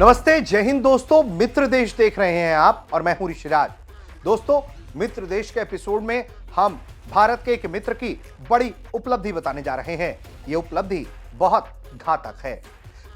नमस्ते, जय हिंद दोस्तों। मित्र देश देख रहे हैं आप और मैं हूं ऋषिराज। दोस्तों, मित्र देश के एपिसोड में हम भारत के एक मित्र की बड़ी उपलब्धि बताने जा रहे हैं। यह उपलब्धि बहुत घातक है।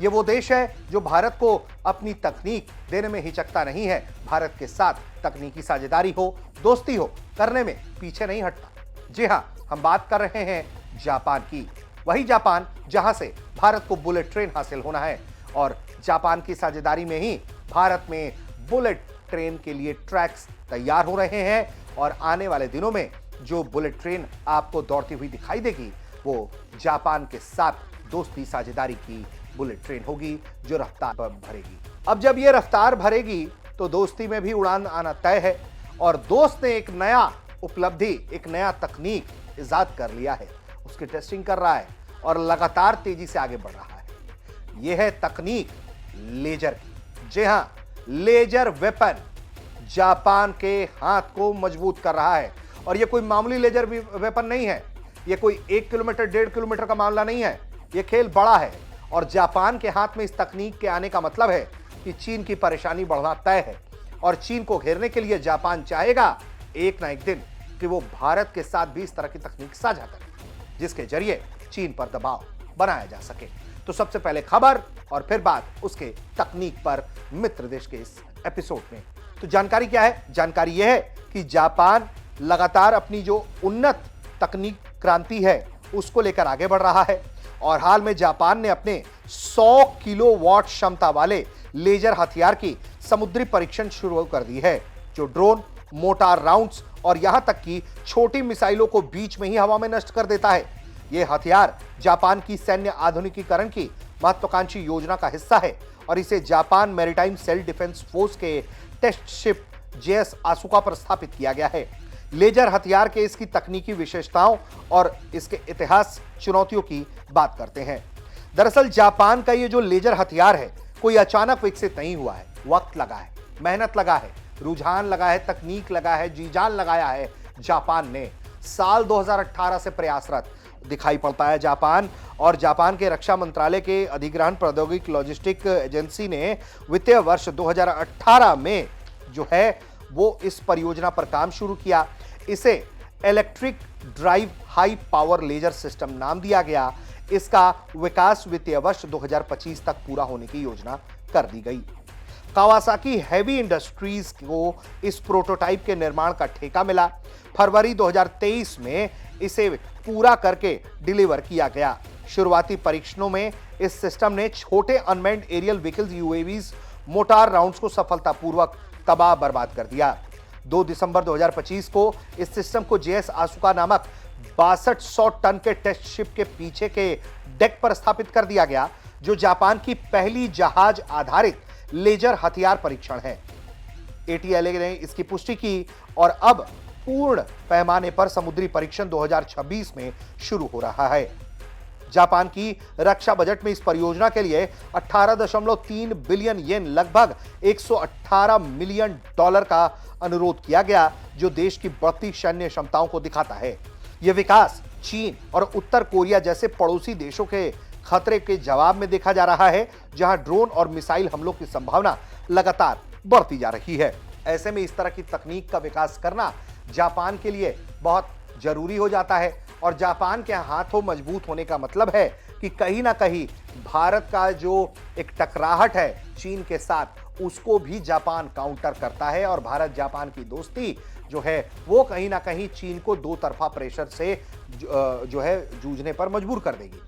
यह वो देश है जो भारत को अपनी तकनीक देने में हिचकता नहीं है। भारत के साथ तकनीकी साझेदारी हो, दोस्ती हो, करने में पीछे नहीं हटता। जी हां, हम बात कर रहे हैं जापान की। वही जापान जहां से भारत को बुलेट ट्रेन हासिल होना है और जापान की साझेदारी में ही भारत में बुलेट ट्रेन के लिए ट्रैक्स तैयार हो रहे हैं और आने वाले दिनों में जो बुलेट ट्रेन आपको दौड़ती हुई दिखाई देगी वो जापान के साथ दोस्ती साझेदारी की बुलेट ट्रेन होगी जो रफ्तार भरेगी। अब जब ये रफ्तार भरेगी तो दोस्ती में भी उड़ान आना तय है और दोस्त ने एक नया उपलब्धि, एक नया तकनीक इजाद कर लिया है, उसकी टेस्टिंग कर रहा है और लगातार तेजी से आगे बढ़ रहा है। यह है तकनीक लेजर की। जी हां, लेजर वेपन जापान के हाथ को मजबूत कर रहा है और यह कोई मामूली लेजर वेपन नहीं है। यह कोई 1 किलोमीटर 1.5 किलोमीटर का मामला नहीं है। यह खेल बड़ा है और जापान के हाथ में इस तकनीक के आने का मतलब है कि चीन की परेशानी बढ़ना तय है और चीन को घेरने के लिए जापान चाहेगा एक ना एक दिन कि वो भारत के साथ भी इस तरह की तकनीक साझा करे जिसके जरिए चीन पर दबाव बनाया जा सके। तो सबसे पहले खबर और फिर बात उसके तकनीक पर मित्र देश के इस एपिसोड में। तो जानकारी क्या है? जानकारी यह है कि जापान लगातार अपनी जो उन्नत तकनीक क्रांति है उसको लेकर आगे बढ़ रहा है और हाल में जापान ने अपने 100 किलोवाट क्षमता वाले लेजर हथियार की समुद्री परीक्षण शुरू कर दी है जो ड्रोन, मोटार राउंड्स और यहां तक कि छोटी मिसाइलों को बीच में ही हवा में नष्ट कर देता है। यह हथियार जापान की सैन्य आधुनिकीकरण की महत्वाकांक्षी योजना का हिस्सा है और इसे Japan maritime self defence force के टेस्ट शिप जेएस आसुका पर स्थापित किया गया है। लेजर हथियार के इसकी तकनीकी विशेषताओं और इसके इतिहास चुनौतियों की बात करते हैं। दरअसल जापान का ये जो लेजर हथियार है कोई अचानक विकसित नहीं हुआ है। वक्त लगा है, मेहनत लगा है, रुझान लगा है, तकनीक लगा है, जी जान लगाया है। जापान ने साल 2018 से प्रयासरत दिखाई पड़ता है जापान और जापान के रक्षा मंत्रालय के अधिग्रहण प्रौद्योगिकी लॉजिस्टिक एजेंसी ने वित्तीय वर्ष 2018 में जो है वो इस परियोजना पर काम शुरू किया। इसे electric drive high power laser system नाम दिया गया। इसका विकास वित्तीय वर्ष 2025 तक पूरा होने की योजना कर दी गई। कावासाकी हैवी इंडस्ट्रीज को इस प्रोटोटाइप के निर्माण का ठेका मिला। फरवरी 2023 में इसे पूरा करके डिलीवर किया गया। शुरुआती परीक्षणों में इस सिस्टम ने छोटे unmanned aerial vehicles UAVs mortar rounds को सफलतापूर्वक तबाह बर्बाद कर दिया। 2 दिसंबर 2025 को इस सिस्टम को जेएस आसुका नामक 6200 टन के टेस्ट शिप के पीछे के डेक पर स्थापित कर दिया गया जो जापान की पहली जहाज आधारित लेजर हथियार परीक्षण है। एटीएलए ने इसकी पुष्टि की और अब पूर्ण पैमाने पर समुद्री परीक्षण 2026 में शुरू हो रहा है। जापान की रक्षा बजट में इस परियोजना के लिए 18.3 बिलियन येन लगभग 118 मिलियन डॉलर का अनुरोध किया गया जो देश की बढ़ती सैन्य क्षमताओं को दिखाता है। यह विकास चीन और उत्तर कोरिया जैसे पड़ोसी देशों के खतरे के जवाब में देखा जा रहा है जहां ड्रोन और मिसाइल हमलों की संभावना लगातार बढ़ती जा रही है। ऐसे में इस तरह की तकनीक का विकास करना जापान के लिए बहुत जरूरी हो जाता है और जापान के हाथों मजबूत होने का मतलब है कि कहीं ना कहीं भारत का जो एक टकराहट है चीन के साथ उसको भी जापान काउंटर करता है और भारत जापान की दोस्ती जो है वो कहीं ना कहीं चीन को दो तरफा प्रेशर से जो है जूझने पर मजबूर कर देगी।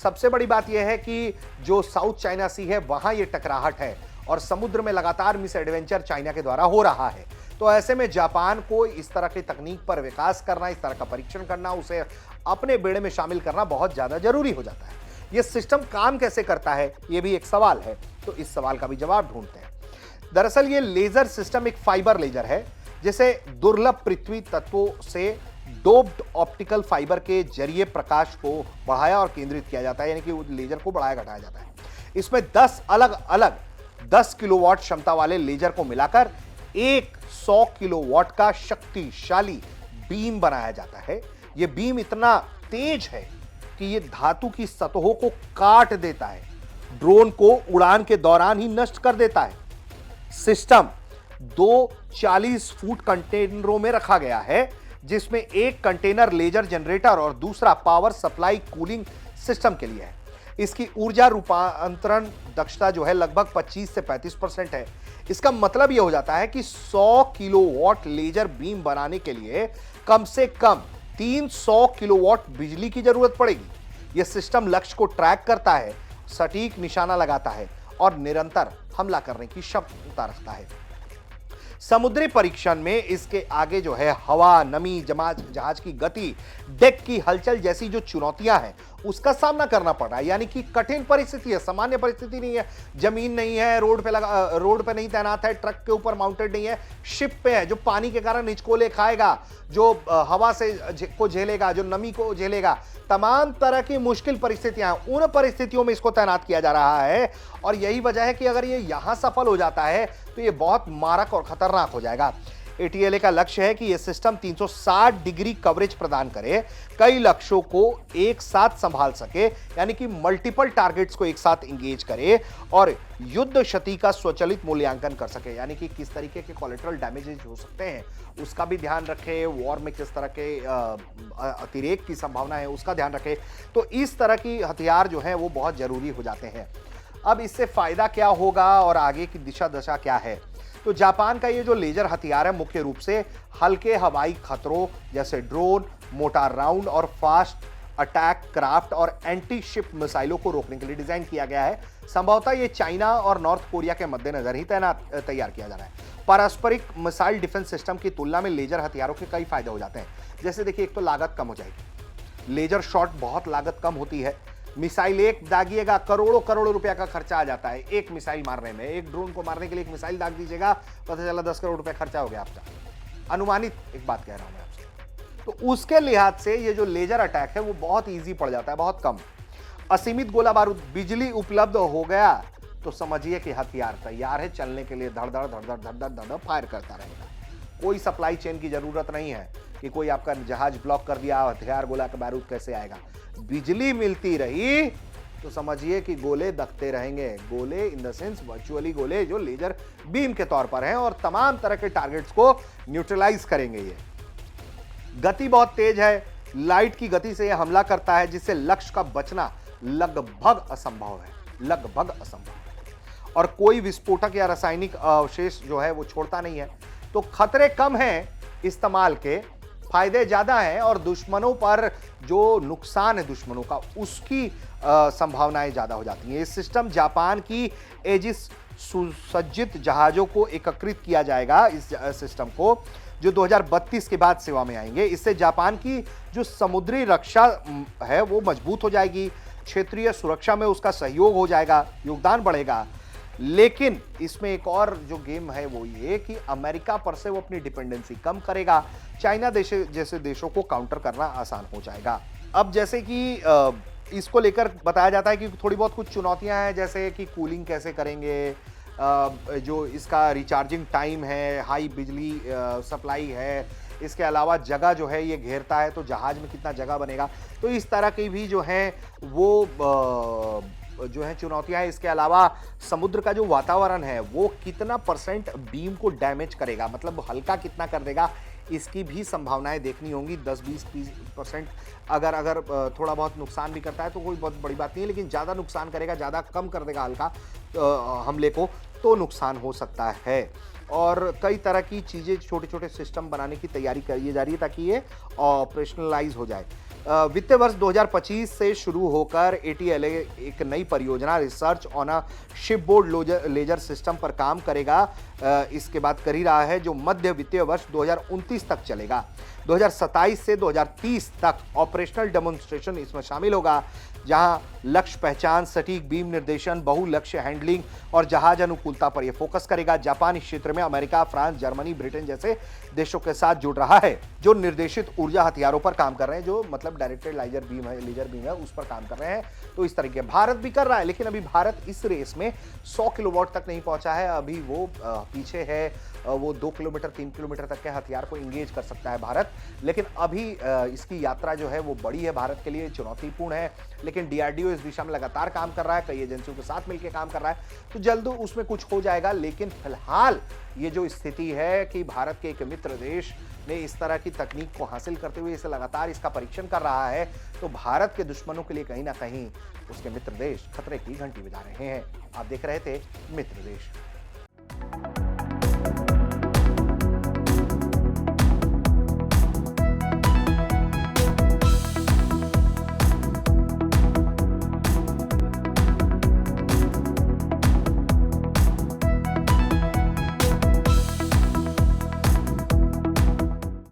सबसे बड़ी बात यह है कि जो साउथ चाइना सी है वहां ये टकराहट है और समुद्र में लगातार मिस एडवेंचर चाइना के द्वारा हो रहा है। तो ऐसे में जापान को इस तरह की तकनीक पर विकास करना, इस तरह का परीक्षण करना, उसे अपने बेड़े में शामिल करना बहुत ज्यादा जरूरी हो जाता है। यह सिस्टम काम कैसे करता है यह भी एक सवाल है, तो इस सवाल का भी जवाब ढूंढते हैं। दरअसल ये लेजर सिस्टम एक फाइबर लेजर है जिसे दुर्लभ पृथ्वी तत्वों से डोप्ड ऑप्टिकल फाइबर के जरिए प्रकाश को बढ़ाया और केंद्रित किया जाता है, यानी कि लेजर को बढ़ाया घटाया जाता है। इसमें 10 अलग अलग 10 किलोवाट क्षमता वाले लेजर को मिलाकर एक 100 किलोवाट का शक्तिशाली बीम बनाया जाता है। यह बीम इतना तेज है कि यह धातु की सतहों को काट देता है ड्रोन को उड़ान के दौरान ही नष्ट कर देता है। सिस्टम दो 40 फुट कंटेनरों में रखा गया है, जिसमें एक कंटेनर लेजर जनरेटर और दूसरा पावर सप्लाई कूलिंग सिस्टम के लिए है। इसकी ऊर्जा रूपांतरण दक्षता जो है लगभग 25 से 35% है। इसका मतलब यह हो जाता है कि 100 किलोवाट लेजर बीम बनाने के लिए कम से कम 300 किलोवाट बिजली की जरूरत पड़ेगी। यह सिस्टम लक्ष्य को ट्रैक करता है, सटीक निशाना लगाता है और निरंतर हमला करने की क्षमता रखता है। समुद्री परीक्षण में इसके आगे जो है हवा, नमी, जहाज की गति, डेक की हलचल जैसी जो चुनौतियां हैं उसका सामना करना पड़ रहा है। यानी कि कठिन परिस्थिति है, सामान्य परिस्थिति नहीं है। जमीन नहीं है, रोड पे नहीं तैनात है, ट्रक के ऊपर माउंटेड नहीं है, शिप पे है, जो पानी के कारण निचकोले खाएगा, जो हवा से को झेलेगा, जो नमी को झेलेगा, तमाम तरह की मुश्किल परिस्थितियां, उन परिस्थितियों में इसको तैनात किया जा रहा है। और यही वजह है कि अगर ये यहां सफल हो जाता है तो ये बहुत मारक और खतरनाक हो जाएगा। ATLA का लक्ष्य है कि यह सिस्टम 360 डिग्री कवरेज प्रदान करे, कई लक्ष्यों को एक साथ संभाल सके, यानी कि मल्टीपल टारगेट्स को एक साथ इंगेज करे और युद्ध क्षति का स्वचालित मूल्यांकन कर सके। यानी कि किस तरीके के कोलेटरल डैमेजेस हो सकते हैं उसका भी ध्यान रखे, वॉर में किस तरह के अतिरेक की संभावना है उसका ध्यान रखे। तो इस तरह की हथियार जो है वो बहुत जरूरी हो जाते हैं। अब इससे फायदा क्या होगा और आगे की दिशा दशा क्या है? तो जापान का ये जो लेजर हथियार है मुख्य रूप से हल्के हवाई खतरों जैसे ड्रोन, मोटार राउंड और फास्ट अटैक क्राफ्ट और एंटी शिप मिसाइलों को रोकने के लिए डिजाइन किया गया है। संभवतः ये चाइना और नॉर्थ कोरिया के मद्देनजर ही तैयार किया जा रहा है। पारस्परिक मिसाइल डिफेंस सिस्टम की तुलना में लेजर हथियारों के कई फायदे हो जाते हैं। जैसे देखिए, एक तो लागत कम हो जाएगी, लेजर शॉट बहुत लागत कम होती है। मिसाइल एक दागिएगा, करोड़ों करोड़ों रुपया का खर्चा आ जाता है एक मिसाइल मारने में। एक ड्रोन को मारने के लिए एक मिसाइल दाग दीजिएगा, पता चला 10 करोड़ रुपया खर्चा हो गया आपका, अनुमानित एक बात कह रहा हूं मैं आपसे। तो उसके लिहाज से ये जो लेजर अटैक है वो बहुत इजी पड़ जाता है, बहुत कम। असीमित गोला बारूद, बिजली उपलब्ध हो गया तो समझिए कि हथियार तैयार है चलने के लिए, धड़ धड़ धड़ धड़ धड़ धड़ धड़ फायर करता रहेगा। कोई सप्लाई चेन की जरूरत नहीं है कि कोई आपका जहाज ब्लॉक कर दिया, हथियार गोला का बारूद कैसे आएगा। बिजली मिलती रही तो समझिए कि गोले दगते रहेंगे। गोले इन द सेंस वर्चुअली गोले जो लेजर बीम के तौर पर हैं और तमाम तरह के टारगेट्स को न्यूट्रलाइज करेंगे। ये गति बहुत तेज है, लाइट की गति से यह हमला करता है जिससे लक्ष्य का बचना लगभग असंभव है, लगभग असंभव है। और कोई विस्फोटक या रासायनिक अवशेष जो है वो छोड़ता नहीं है। तो खतरे कम हैं इस्तेमाल के, फायदे ज्यादा हैं और दुश्मनों पर जो नुकसान है दुश्मनों का उसकी संभावनाएं ज्यादा हो जाती हैं। इस सिस्टम जापान की एजिस सुसज्जित जहाजों को एकत्रित किया जाएगा, इस सिस्टम को, जो 2032 के बाद सेवा में आएंगे। इससे जापान की जो समुद्री रक्षा है वो मजबूत हो जाएगी, क्षेत्रीय सुरक्षा में उसका सहयोग हो जाएगा, योगदान बढ़ेगा। लेकिन इसमें एक और जो गेम है वो ये कि अमेरिका पर से वो अपनी डिपेंडेंसी कम करेगा, चाइना जैसे देशों को काउंटर करना आसान हो जाएगा। अब जैसे कि इसको लेकर बताया जाता है कि थोड़ी बहुत कुछ चुनौतियां हैं, जैसे कि कूलिंग कैसे करेंगे, जो इसका रिचार्जिंग टाइम है, हाई बिजली सप्लाई है, इसके अलावा जगह जो है ये घेरता है तो जहाज में कितना जगह बनेगा। तो इस तरह की भी जो है वो जो है चुनौतियां हैं। इसके अलावा समुद्र का जो वातावरण है वो कितना % बीम को डैमेज करेगा, मतलब हल्का कितना कर देगा, इसकी भी संभावनाएं देखनी होंगी। 10-20% अगर थोड़ा बहुत नुकसान भी करता है तो कोई बहुत बड़ी बात नहीं है, लेकिन ज़्यादा नुकसान करेगा, ज़्यादा कम कर देगा हल्का हमले को तो नुकसान हो सकता है। और कई तरह की चीज़ें, छोटे छोटे सिस्टम बनाने की तैयारी की जा रही है ताकि ये ऑपरेशनलाइज हो जाए। वित्तीय वर्ष 2025 से शुरू होकर ATLA एक नई परियोजना research on a shipboard laser system पर काम करेगा। इसके बाद कर ही रहा है, जो मध्य वित्तीय वर्ष 2029 तक चलेगा। 2027 से 2030 तक ऑपरेशनल डेमोन्स्ट्रेशन इसमें शामिल होगा, जहां लक्ष्य पहचान, सटीक बीम निर्देशन, बहु लक्ष्य हैंडलिंग और जहाज अनुकूलता पर यह फोकस करेगा। जापान इस क्षेत्र में अमेरिका, फ्रांस, जर्मनी, ब्रिटेन जैसे देशों के साथ जुड़ रहा है जो निर्देशित ऊर्जा हथियारों पर काम कर रहे हैं, जो मतलब डायरेक्टेड लेजर बीम है उस पर काम कर रहे हैं। तो इस तरीके भारत भी कर रहा है, लेकिन अभी भारत इस रेस में 100 किलोवाट तक नहीं पहुंचा है, अभी वो पीछे है। वो 2 किलोमीटर 3 किलोमीटर तक के हथियार को इंगेज कर सकता है भारत, लेकिन अभी इसकी यात्रा जो है वो बड़ी है, भारत के लिए चुनौतीपूर्ण है। लेकिन DRDO इस दिशा में लगातार काम कर रहा है, कई एजेंसियों के साथ मिलकर काम कर रहा है, तो जल्द उसमें कुछ हो जाएगा। लेकिन फिलहाल ये जो स्थिति है कि भारत के एक मित्र देश ने इस तरह की तकनीक को हासिल करते हुए इसे लगातार इसका परीक्षण कर रहा है, तो भारत के दुश्मनों के लिए कहीं ना कहीं उसके मित्र देश खतरे की घंटी बजा रहे हैं। आप देख रहे थे मित्र देश।